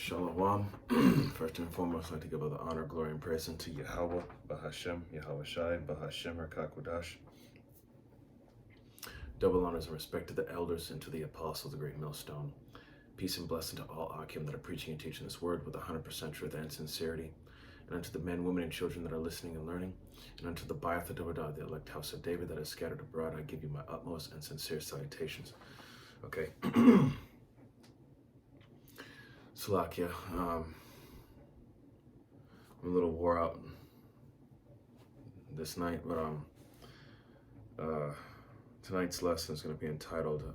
Shalom. First and foremost, I'd like to give all the honor, glory, and praise unto Yahweh, Bahashem, Yahweh Shai, Bahashem, Rakakwadash. Double honors and respect to the elders and to the apostles, the great millstone. Peace and blessing to all Akim that are preaching and teaching this word with 100% truth and sincerity. And unto the men, women, and children that are listening and learning. And unto the Bayath Adodah, the elect house of David that is scattered abroad, I give you my utmost and sincere salutations. Okay. Salakia, I'm a little wore out this night, but tonight's lesson is going to be entitled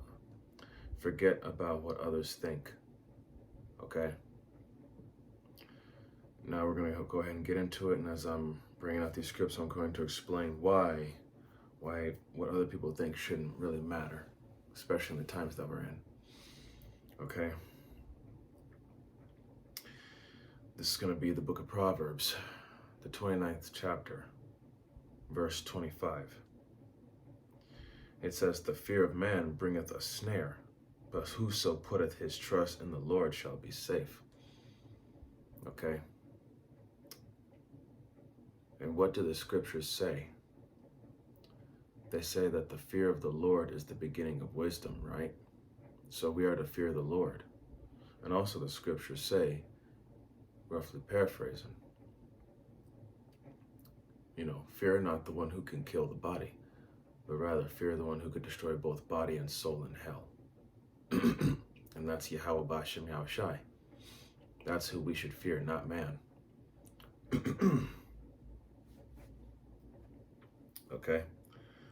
"Forget About What Others Think." Okay. Now we're going to go ahead and get into it, and as I'm bringing out these scripts, I'm going to explain why what other people think shouldn't really matter, especially in the times that we're in. Okay. This is going to be the book of Proverbs, the 29th chapter, verse 25. It says, "The fear of man bringeth a snare, but whoso putteth his trust in the Lord shall be safe." Okay? And what do the scriptures say? They say that the fear of the Lord is the beginning of wisdom, right? So we are to fear the Lord. And also the scriptures say, roughly paraphrasing, fear not the one who can kill the body, but rather fear the one who could destroy both body and soul in hell. And that's Yahweh Bashem Yahweh Shai. That's who we should fear, not man. Okay?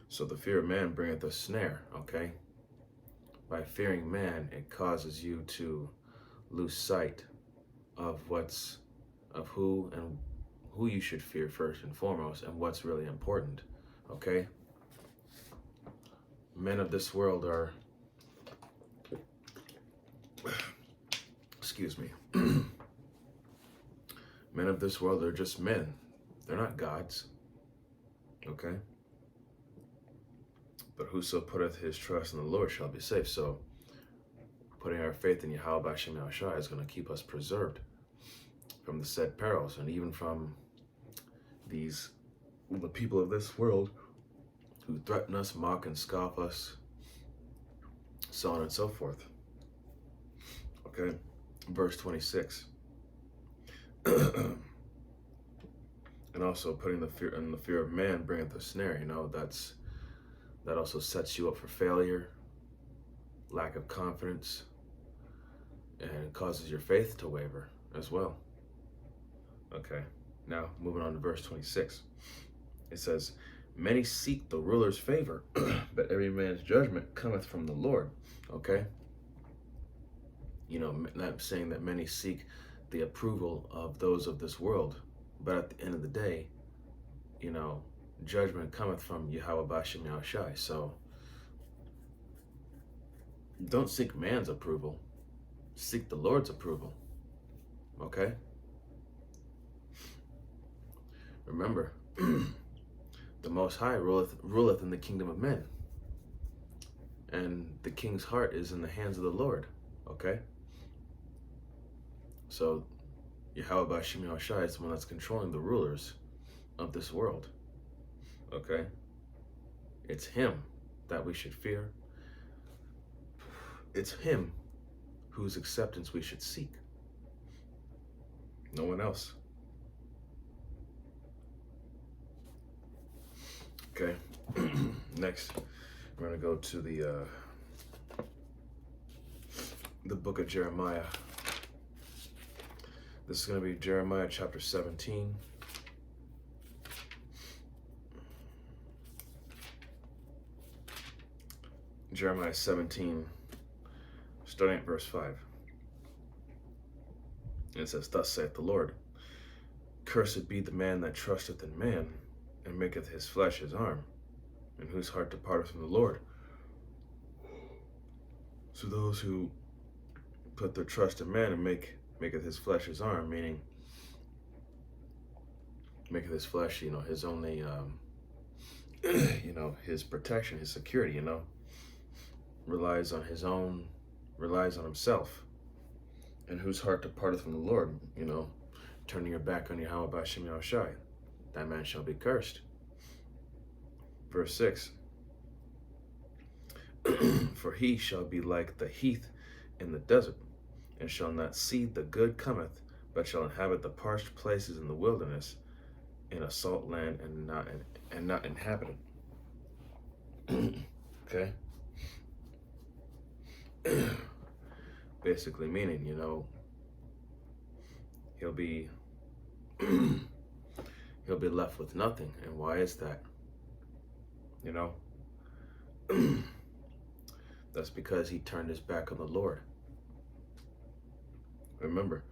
So the fear of man bringeth a snare, okay? By fearing man, it causes you to lose sight of who you should fear first and foremost, and what's really important. Okay? Men of this world are excuse me. Men of this world are just men. They're not gods. Okay? But whoso putteth his trust in the Lord shall be safe. So putting our faith in Yahweh Bashem Yahweh Shai is going to keep us preserved from the said perils, and even from the people of this world who threaten us, mock and scoff us, so on and so forth. Okay, verse 26. And also putting the fear of man bringeth a snare. That also sets you up for failure, lack of confidence, and causes your faith to waver as well. Okay, now moving on to verse 26. It says, "Many seek the ruler's favor, but every man's judgment cometh from the Lord." Okay? Not saying that many seek the approval of those of this world, but at the end of the day, judgment cometh from Yahweh Bashem Yahweh Shai. So don't seek man's approval, seek the Lord's approval. Okay? Remember, the Most High ruleth in the kingdom of men, and the king's heart is in the hands of the Lord. Okay? So Yahweh Bashem Yahweh Shai is the one that's controlling the rulers of this world. Okay? It's him that we should fear. It's him whose acceptance we should seek. No one else. Okay? Next, we're going to go to the book of Jeremiah. This is going to be Jeremiah chapter 17. Jeremiah 17, starting at verse 5. And it says, "Thus saith the Lord, Cursed be the man that trusteth in man, and maketh his flesh his arm, and whose heart departeth from the Lord." So those who put their trust in man and maketh his flesh his arm, meaning maketh his flesh, his only, his protection, his security, relies on himself, And whose heart departeth from the Lord, turning your back on Yahweh B'Shem Yahushai, that man shall be cursed. Verse 6, for he shall be like the heath in the desert, and shall not see the good cometh, but shall inhabit the parched places in the wilderness, in a salt land, and not inhabited. Okay? Basically meaning, he'll be he'll be left with nothing. And why is that? That's because he turned his back on the Lord. Remember,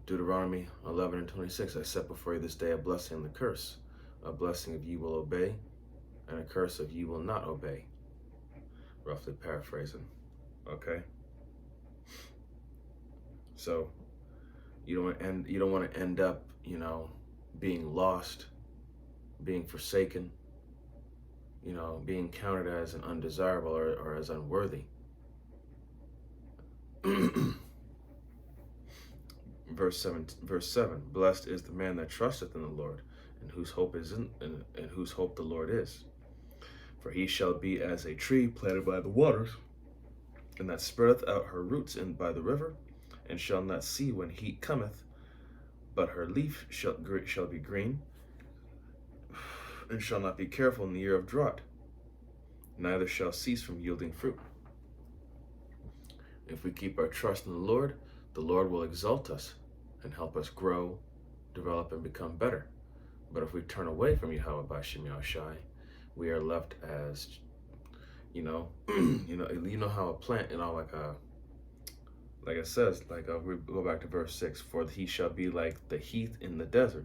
Deuteronomy 11:26, I set before you this day a blessing and a curse. A blessing if you will obey, and a curse if you will not obey. Roughly paraphrasing. Okay? So you don't want to end up, being lost, being forsaken, being counted as an undesirable or as unworthy. Verse 7, blessed is the man that trusteth in the Lord, and whose hope the Lord is. For he shall be as a tree planted by the waters, and that spreadeth out her roots by the river, and shall not see when heat cometh, but her leaf shall be green, and shall not be careful in the year of drought, neither shall cease from yielding fruit. If we keep our trust in the Lord will exalt us and help us grow, develop, and become better. But if we turn away from Yahweh B'Shem Yahushai, we are left as, you know how a plant, like it says, we go back to verse 6, for he shall be like the heath in the desert,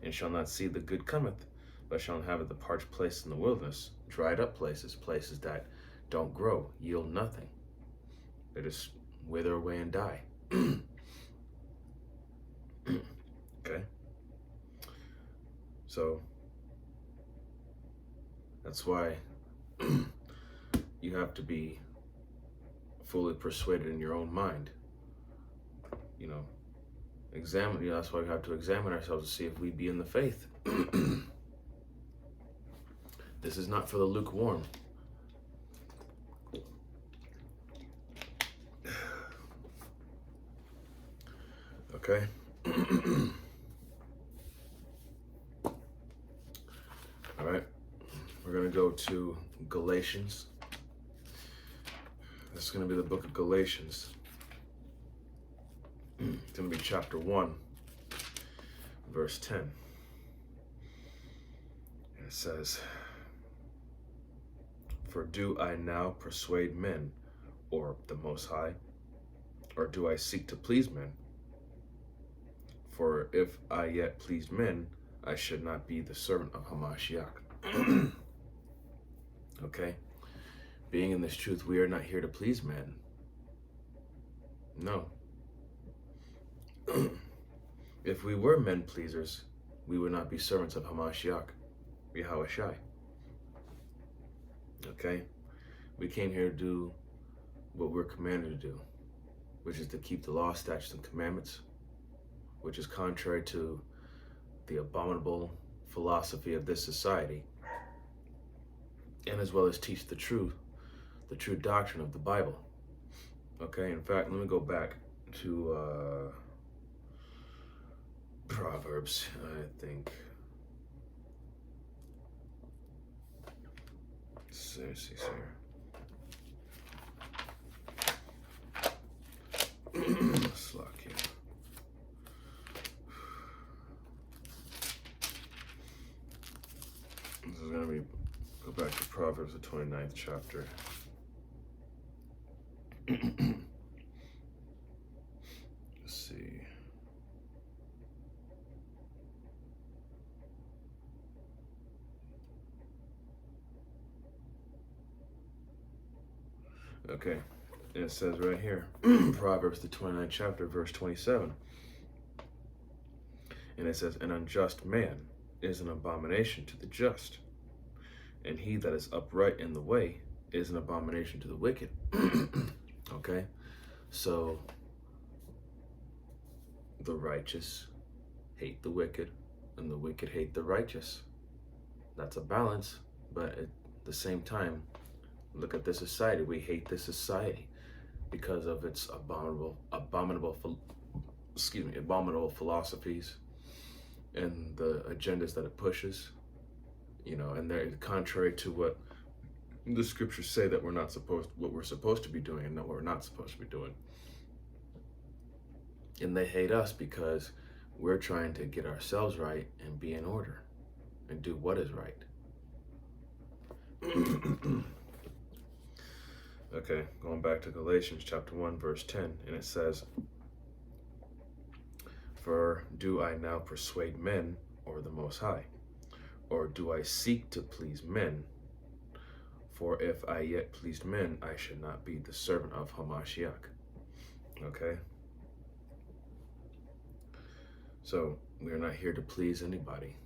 and shall not see the good cometh, but shall inhabit the parched place in the wilderness, dried up places that don't grow, yield nothing. They just wither away and die. Okay? So, that's why you have to be fully persuaded in your own mind. That's why we have to examine ourselves to see if we be in the faith. This is not for the lukewarm. Okay? All right. We're going to go to Galatians. This is going to be the book of Galatians. It's going to be chapter 1, verse 10. And it says, for do I now persuade men, or the Most High, or do I seek to please men? For if I yet pleased men, I should not be the servant of Hamashiach. Okay? Being in this truth, we are not here to please men. No. If we were men pleasers, we would not be servants of Hamashiach, Yahushai. Okay? We came here to do what we're commanded to do, which is to keep the law, statutes, and commandments, which is contrary to the abominable philosophy of this society, and as well as teach the true doctrine of the Bible. Okay, in fact, let me go back to Proverbs, I think. Let's see here. Slack here. This is going to go back to Proverbs, the 29th chapter. Let's see. Okay, and it says right here, Proverbs, the 29th chapter, verse 27. And it says, an unjust man is an abomination to the just, and he that is upright in the way is an abomination to the wicked. Okay, so the righteous hate the wicked, and the wicked hate the righteous. That's a balance, but at the same time, look at this society. We hate this society because of its abominable philosophies and the agendas that it pushes. And they're contrary to what the scriptures say that what we're supposed to be doing and not what we're not supposed to be doing. And they hate us because we're trying to get ourselves right and be in order and do what is right. Okay, going back to Galatians chapter 1, verse 10, and it says, "For do I now persuade men or the Most High? Or do I seek to please men? For if I yet pleased men, I should not be the servant of Hamashiach." Okay? So, we're not here to please anybody.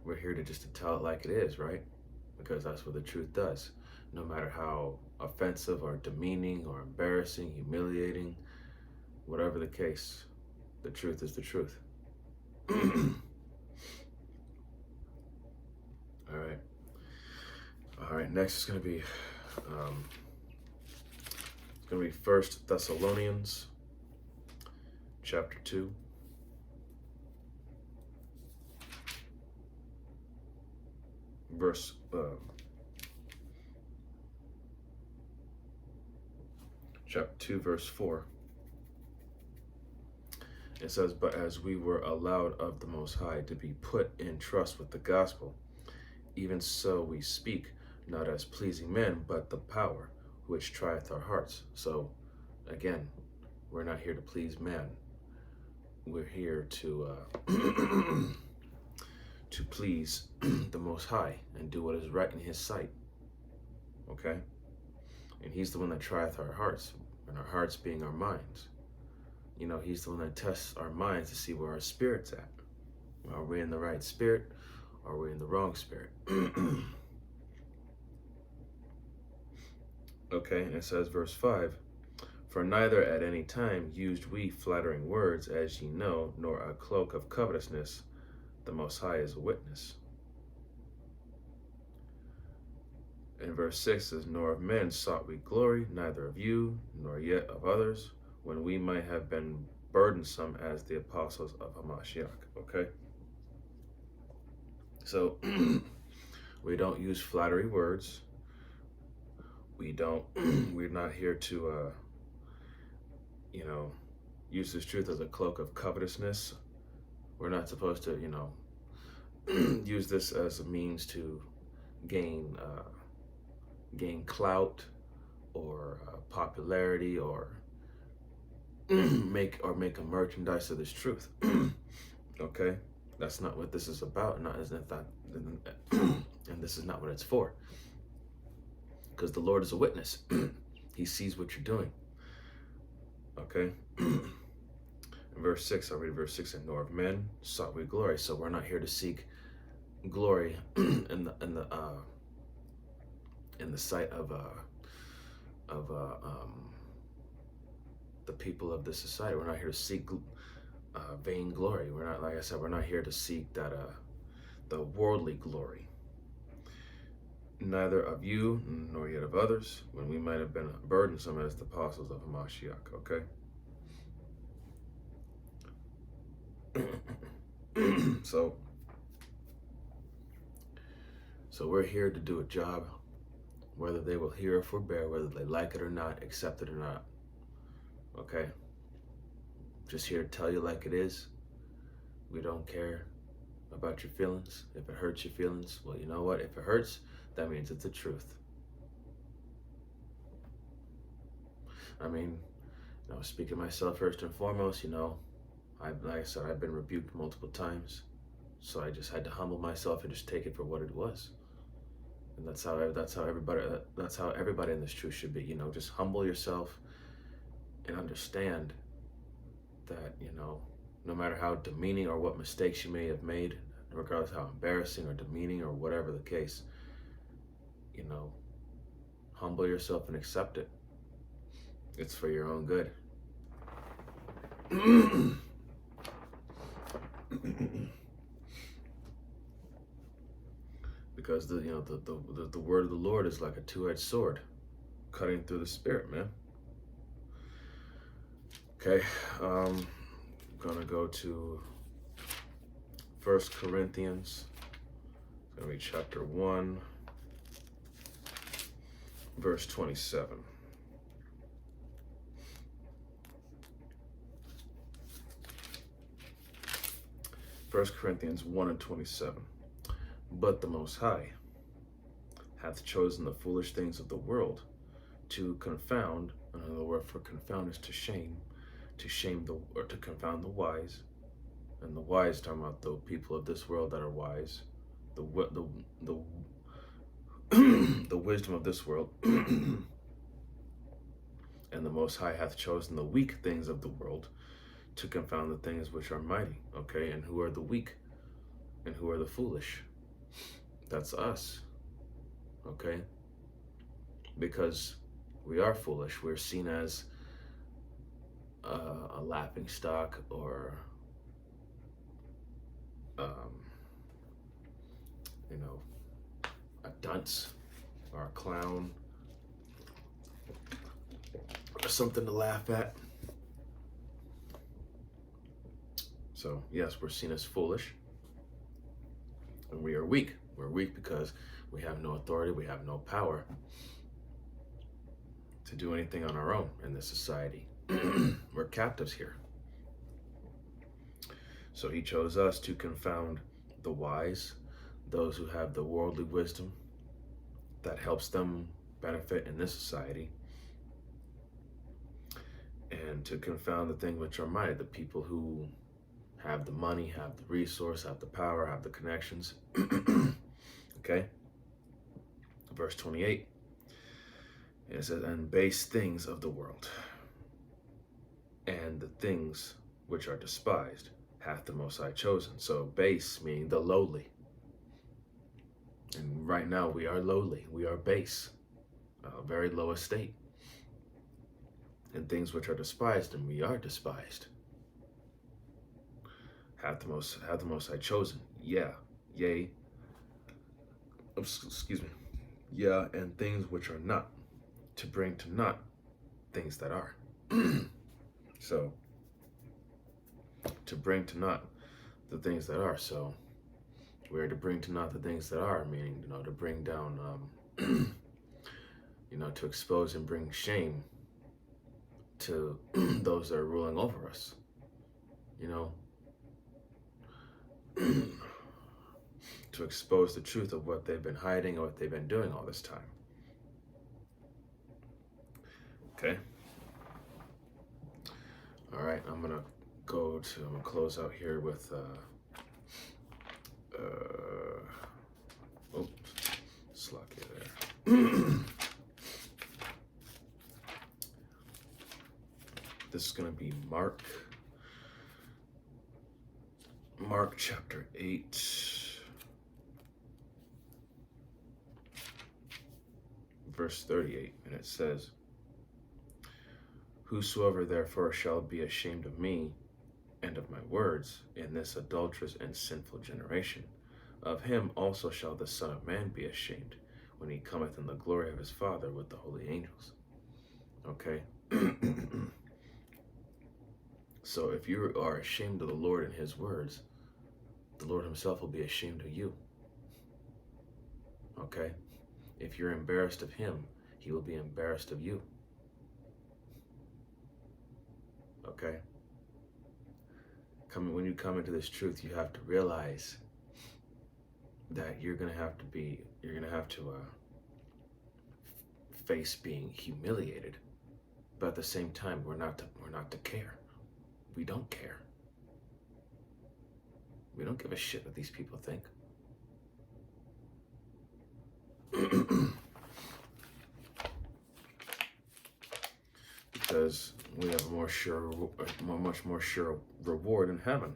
We're here to just to tell it like it is, right? Because that's what the truth does. No matter how offensive or demeaning or embarrassing, humiliating, whatever the case, the truth is the truth. All right, next is going to be it's going to be 1 Thessalonians chapter 2. Chapter 2, verse 4. It says, "But as we were allowed of the Most High to be put in trust with the gospel, even so we speak, not as pleasing men, but the power which trieth our hearts." So, again, we're not here to please man. We're here to to please the Most High and do what is right in His sight. Okay? And He's the one that trieth our hearts, and our hearts being our minds. He's the one that tests our minds to see where our spirit's at. Are we in the right spirit? Or are we in the wrong spirit? Okay, and it says, verse 5, "For neither at any time used we flattering words, as ye know, nor a cloak of covetousness. The Most High is a witness." And verse 6 says, "Nor of men sought we glory, neither of you, nor yet of others, when we might have been burdensome as the apostles of Hamashiach." Okay? So, we don't use flattery words. We're not here to, use this truth as a cloak of covetousness. We're not supposed to, use this as a means to gain clout or popularity or make a merchandise of this truth. Okay, that's not what this is about, and this is not what it's for. Because the Lord is a witness. He sees what you're doing. Okay. In verse 6, I'll read verse 6. "And nor of men sought we glory." So we're not here to seek glory in the sight of the people of this society. We're not here to seek vain glory. We're not, like I said, we're not here to seek that the worldly glory. "Neither of you, nor yet of others, when we might have been burdensome as the apostles of Hamashiach." Okay. So we're here to do a job, whether they will hear or forbear, whether they like it or not, accept it or not. Okay? Just here to tell you like it is. We don't care about your feelings. If it hurts your feelings, well, you know what? If it hurts, that means it's the truth. I mean, speaking myself first and foremost, like I said, I've been rebuked multiple times. So I just had to humble myself and just take it for what it was. And that's how everybody in this truth should be. Just humble yourself and understand that, no matter how demeaning or what mistakes you may have made, regardless how embarrassing or demeaning or whatever the case, humble yourself and accept it. It's for your own good. because the word of the Lord is like a two-edged sword, cutting through the spirit, man. Okay, gonna go to 1 Corinthians. It's gonna be chapter 1, verse 27. First Corinthians 1 and 27. But the Most High hath chosen the foolish things of the world to confound. Another word for confound is to shame or to confound the wise. And the wise, talking about the people of this world that are wise, the wisdom of this world. And the Most High hath chosen the weak things of the world to confound the things which are mighty. Okay, and who are the weak and who are the foolish? That's us. Okay, because we are foolish. We're seen as a laughing stock, or a dunce or a clown or something to laugh at. So yes, we're seen as foolish, and we are weak. We're weak because we have no authority, we have no power to do anything on our own in this society. We're captives here. So he chose us to confound the wise, those who have the worldly wisdom that helps them benefit in this society, and to confound the things which are mighty, the people who have the money, have the resource, have the power, have the connections. Okay? Verse 28. It says, and base things of the world, and the things which are despised, hath the Most High chosen. So base meaning the lowly. And right now we are lowly. We are base. Very low estate. And things which are despised, and we are despised, hath the Most High chosen. Yeah. Yea. Excuse me. Yeah, and things which are not, to bring to naught things that are. So, to bring to naught the things that are. So, we're to bring to naught the things that are, meaning, to bring down, to expose and bring shame to those that are ruling over us. To expose the truth of what they've been hiding or what they've been doing all this time. Okay. All right, I'm gonna close out here with Slack there. This is gonna be Mark chapter 8, verse 38, and it says, whosoever therefore shall be ashamed of me and of my words in this adulterous and sinful generation, of him also shall the Son of Man be ashamed when he cometh in the glory of his Father with the holy angels. Okay? So if you are ashamed of the Lord and his words, the Lord himself will be ashamed of you. Okay? If you're embarrassed of him, he will be embarrassed of you. Okay? When you come into this truth, you have to realize that you're gonna have to face being humiliated, but at the same time, we're not to care. We don't care. We don't give a shit what these people think. Because we have a much more sure reward in heaven.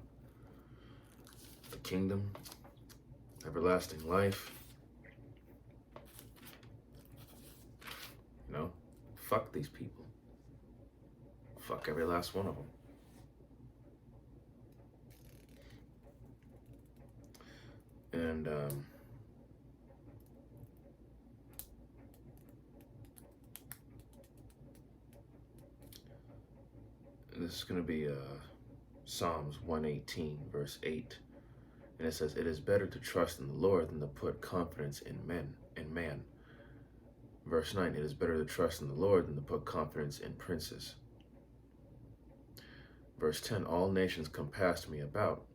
The kingdom, everlasting life. Fuck these people. Fuck every last one of them. And And this is going to be Psalms 118, verse 8. And it says, "It is better to trust in the Lord than to put confidence in man. Verse 9, "It is better to trust in the Lord than to put confidence in princes." Verse 10, "All nations compassed me about,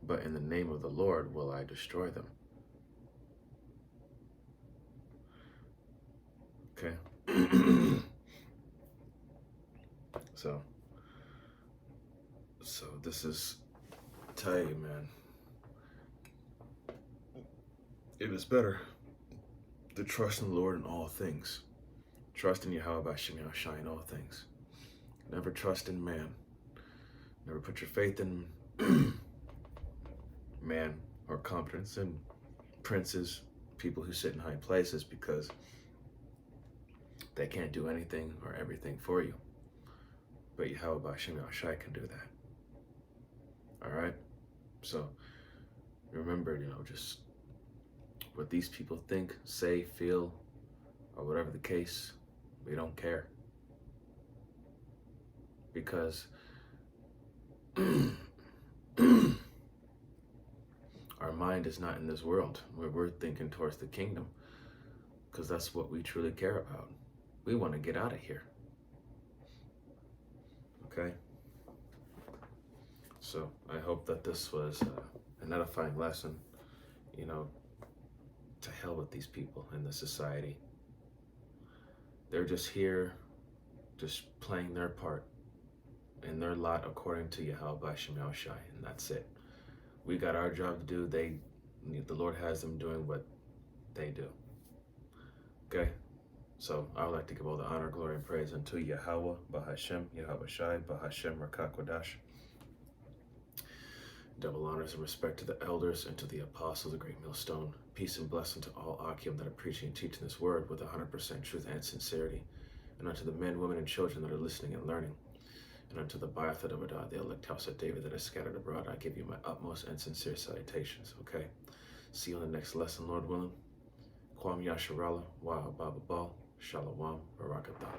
but in the name of the Lord will I destroy them." Okay. So this is, tell you, man, it is better to trust in the Lord in all things. Trust in Yahweh B'Shem Yahushai in all things. Never trust in man. Never put your faith in man or confidence in princes, people who sit in high places, because they can't do anything or everything for you. But Yahweh B'Shem Yahushai can do that. All right? So remember, just what these people think, say, feel, or whatever the case, we don't care. Because our mind is not in this world where we're thinking towards the kingdom, because that's what we truly care about. We want to get out of here. Okay? So I hope that this was an edifying lesson. To hell with these people in the society. They're just here, just playing their part in their lot according to Yahweh B'Shem Yahushai, and that's it. We got our job to do. The Lord has them doing what they do. Okay? So I would like to give all the honor, glory, and praise unto Yahweh B'Hashem, Yahweh Shai, B'Hashem, Rakakwadash. Double honors and respect to the elders and to the apostles, the great millstone. Peace and blessing to all Akim that are preaching and teaching this word with 100% truth and sincerity. And unto the men, women, and children that are listening and learning. And unto the Ba'athad Abadah, the elect house of David that is scattered abroad, I give you my utmost and sincere salutations. Okay? See you on the next lesson, Lord willing. Kwam Yasharallah, Wa Baba Bal, Shalom, Barakatah.